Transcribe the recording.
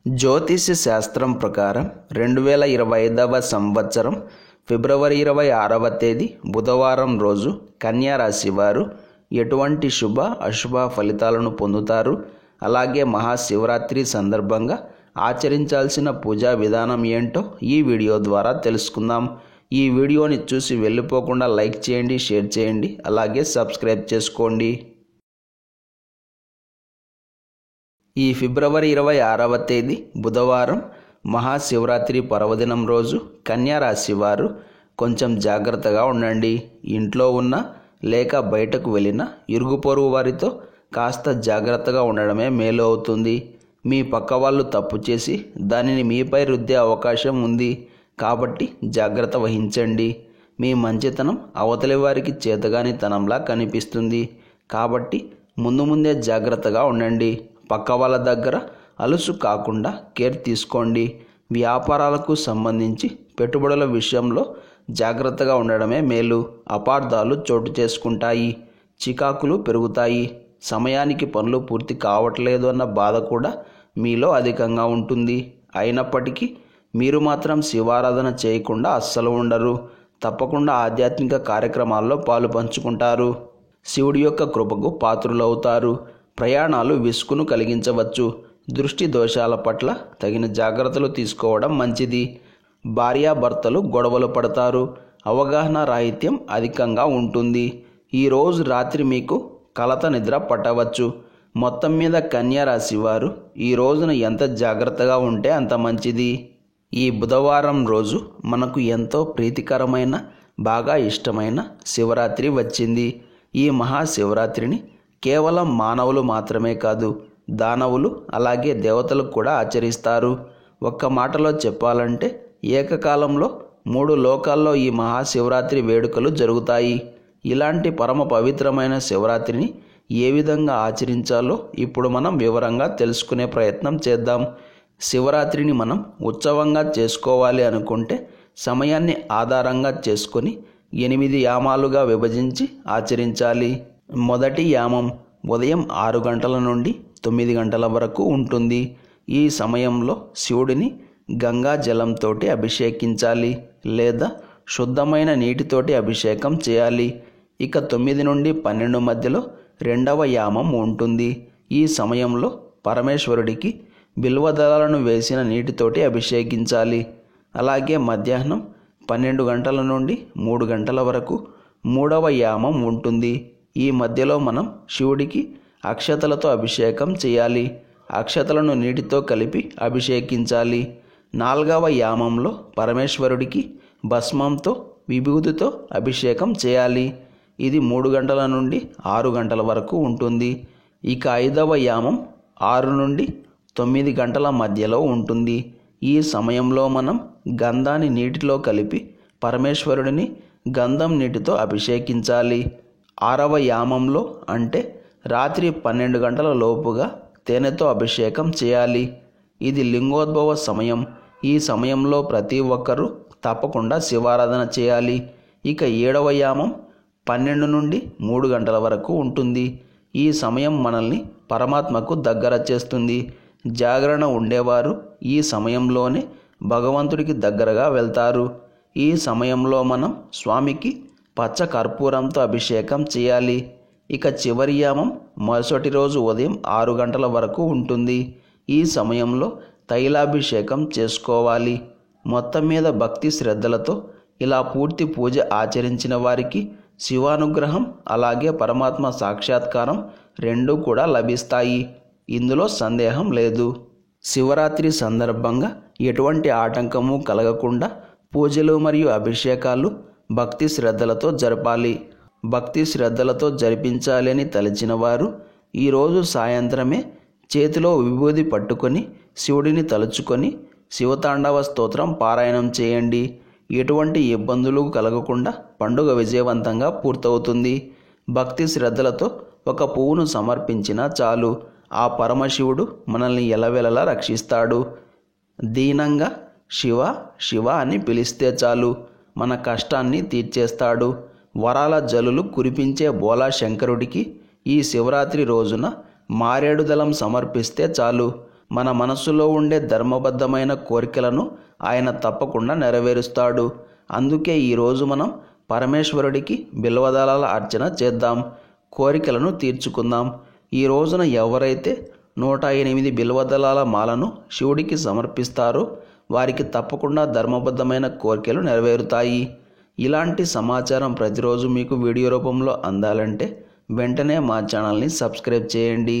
జ్యోతిష్య శాస్త్రం ప్రకారం 2025వ సంవత్సరం ఫిబ్రవరి 26వ తేదీ బుధవారం రోజు కన్యా రాశి వారు ఎటువంటి శుభ అశుభ ఫలితాలను పొందుతారు, అలాగే మహాశివరాత్రి సందర్భంగా ఆచరించాల్సిన పూజా విధానం ఏంటో ఈ వీడియో ద్వారా తెలుసుకుందాం. ఈ వీడియోని చూసి వెళ్ళిపోకుండా లైక్ చేయండి, షేర్ చేయండి, అలాగే సబ్స్క్రైబ్ చేసుకోండి. ఈ ఫిబ్రవరి 26వ తేదీ బుధవారం మహాశివరాత్రి పర్వదినం రోజు కన్యా రాశి వారు కొంచెం జాగ్రత్తగా ఉండండి. ఇంట్లో ఉన్న లేక బయటకు వెళ్ళిన ఇరుగు పొరుగు వారితో కాస్త జాగ్రత్తగా ఉండడమే మేలు అవుతుంది. మీ పక్క వాళ్ళు తప్పు చేసి దానిని మీపై రుద్దే అవకాశం ఉంది కాబట్టి జాగ్రత్త వహించండి. మీ మంచితనం అవతలి వారికి చేతగానితనంలా కనిపిస్తుంది కాబట్టి ముందే జాగ్రత్తగా ఉండండి. పక్క వాళ్ళ దగ్గర అలుసు కాకుండా కేర్ తీసుకోండి. వ్యాపారాలకు సంబంధించి పెట్టుబడుల విషయంలో జాగ్రత్తగా ఉండడమే మేలు. అపార్థాలు చోటు చేసుకుంటాయి, చికాకులు పెరుగుతాయి. సమయానికి పనులు పూర్తి కావట్లేదు అన్న బాధ కూడా మీలో అధికంగా ఉంటుంది. అయినప్పటికీ మీరు మాత్రం శివారాధన చేయకుండా అస్సలు ఉండరు. తప్పకుండా ఆధ్యాత్మిక కార్యక్రమాల్లో పాలు పంచుకుంటారు. శివుడి యొక్క కృపకు పాత్రులవుతారు. ప్రయాణాలు విసుగును కలిగించవచ్చు. దృష్టి దోషాల పట్ల తగిన జాగ్రత్తలు తీసుకోవడం మంచిది. భార్యాభర్తలు గొడవలు పడతారు. అవగాహన రాహిత్యం అధికంగా ఉంటుంది. ఈరోజు రాత్రి మీకు కలత నిద్ర పట్టవచ్చు. మొత్తం మీద కన్యా రాశి వారు ఈ రోజున ఎంత జాగ్రత్తగా ఉంటే అంత మంచిది. ఈ బుధవారం రోజు మనకు ఎంతో ప్రీతికరమైన, బాగా ఇష్టమైన శివరాత్రి వచ్చింది. ఈ మహాశివరాత్రిని కేవలం మానవులు మాత్రమే కాదు, దానవులు అలాగే దేవతలు కూడా ఆచరిస్తారు. ఒక్క మాటలో చెప్పాలంటే ఏకకాలంలో 3 లోకాల్లో ఈ మహాశివరాత్రి వేడుకలు జరుగుతాయి. ఇలాంటి పరమ పవిత్రమైన శివరాత్రిని ఏ విధంగా ఆచరించాలో ఇప్పుడు మనం వివరంగా తెలుసుకునే ప్రయత్నం చేద్దాం. శివరాత్రిని మనం ఉత్సవంగా చేసుకోవాలి అనుకుంటే సమయాన్ని ఆధారంగా చేసుకొని 8 యామాలుగా విభజించి ఆచరించాలి. మొదటి యామం ఉదయం 6 గంటల నుండి 9 గంటల వరకు ఉంటుంది. ఈ సమయంలో శివుడిని గంగా జలంతో అభిషేకించాలి లేదా శుద్ధమైన నీటితోటి అభిషేకం చేయాలి. ఇక 9 నుండి 12 మధ్యలో రెండవ యామం ఉంటుంది. ఈ సమయంలో పరమేశ్వరుడికి బిల్వదళాలను వేసిన నీటితోటి అభిషేకించాలి. అలాగే మధ్యాహ్నం 12 గంటల నుండి 3 గంటల వరకు మూడవ యామం ఉంటుంది. ఈ మధ్యలో మనం శివుడికి అక్షతలతో అభిషేకం చేయాలి. అక్షతలను నీటితో కలిపి అభిషేకించాలి. 4వ యామంలో పరమేశ్వరుడికి భస్మంతో విభూతితో అభిషేకం చేయాలి. ఇది 3 గంటల నుండి 6 గంటల వరకు ఉంటుంది. ఇక 5వ యామం 6 నుండి 9 గంటల మధ్యలో ఉంటుంది. ఈ సమయంలో మనం గంధాన్ని నీటిలో కలిపి పరమేశ్వరుడిని గంధం నీటితో అభిషేకించాలి. 6వ యామంలో అంటే రాత్రి 12 గంటల లోపుగా తేనెతో అభిషేకం చేయాలి. ఇది లింగోద్భవ సమయం. ఈ సమయంలో ప్రతి ఒక్కరూ తప్పకుండా శివారాధన చేయాలి. ఇక 7వ యామం 12 నుండి 3 గంటల వరకు ఉంటుంది. ఈ సమయం మనల్ని పరమాత్మకు దగ్గర చేస్తుంది. జాగరణ ఉండేవారు ఈ సమయంలోనే భగవంతుడికి దగ్గరగా వెళ్తారు. ఈ సమయంలో మనం స్వామికి పచ్చ కర్పూరంతో అభిషేకం చేయాలి. ఇక చివరి యామం మరుసటి రోజు ఉదయం 6 గంటల వరకు ఉంటుంది. ఈ సమయంలో తైలాభిషేకం చేసుకోవాలి. మొత్తం మీద భక్తి శ్రద్ధలతో ఇలా పూర్తి పూజ ఆచరించిన వారికి శివానుగ్రహం అలాగే పరమాత్మ సాక్షాత్కారం రెండూ కూడా లభిస్తాయి. ఇందులో సందేహం లేదు. శివరాత్రి సందర్భంగా ఎటువంటి ఆటంకము కలగకుండా పూజలు మరియు అభిషేకాలు భక్తి శ్రద్ధలతో జరపాలి. భక్తి శ్రద్ధలతో జరిపించాలి అని తలచిన వారు ఈరోజు సాయంత్రమే చేతిలో విభూది పట్టుకొని శివుడిని తలుచుకొని శివతాండవ స్తోత్రం పారాయణం చేయండి. ఎటువంటి ఇబ్బందులు కలగకుండా పండుగ విజయవంతంగా పూర్తవుతుంది. భక్తి శ్రద్ధలతో ఒక పువ్వును సమర్పించినా చాలు, ఆ పరమశివుడు మనల్ని ఎలవెలలా రక్షిస్తాడు. దీనంగా శివ శివ అని పిలిస్తే చాలు, మన కష్టాన్ని తీర్చేస్తాడు. వరాల జల్లులు కురిపించే బోలా శంకరుడికి ఈ శివరాత్రి రోజున మారేడు దళం సమర్పిస్తే చాలు, మన మనసులో ఉండే ధర్మబద్ధమైన కోరికలను ఆయన తప్పకుండా నెరవేరుస్తాడు. అందుకే ఈరోజు మనం పరమేశ్వరుడికి బిల్వదళాల అర్చన చేద్దాం, కోరికలను తీర్చుకుందాం. ఈ రోజున ఎవరైతే 108 బిల్వదళాల మాలను శివుడికి సమర్పిస్తారో వారికి తప్పకుండా ధర్మబద్ధమైన కోరికలు నెరవేరుతాయి. ఇలాంటి సమాచారం ప్రతిరోజు మీకు వీడియో రూపంలో అందాలంటే వెంటనే మా ఛానల్ని సబ్స్క్రైబ్ చేయండి.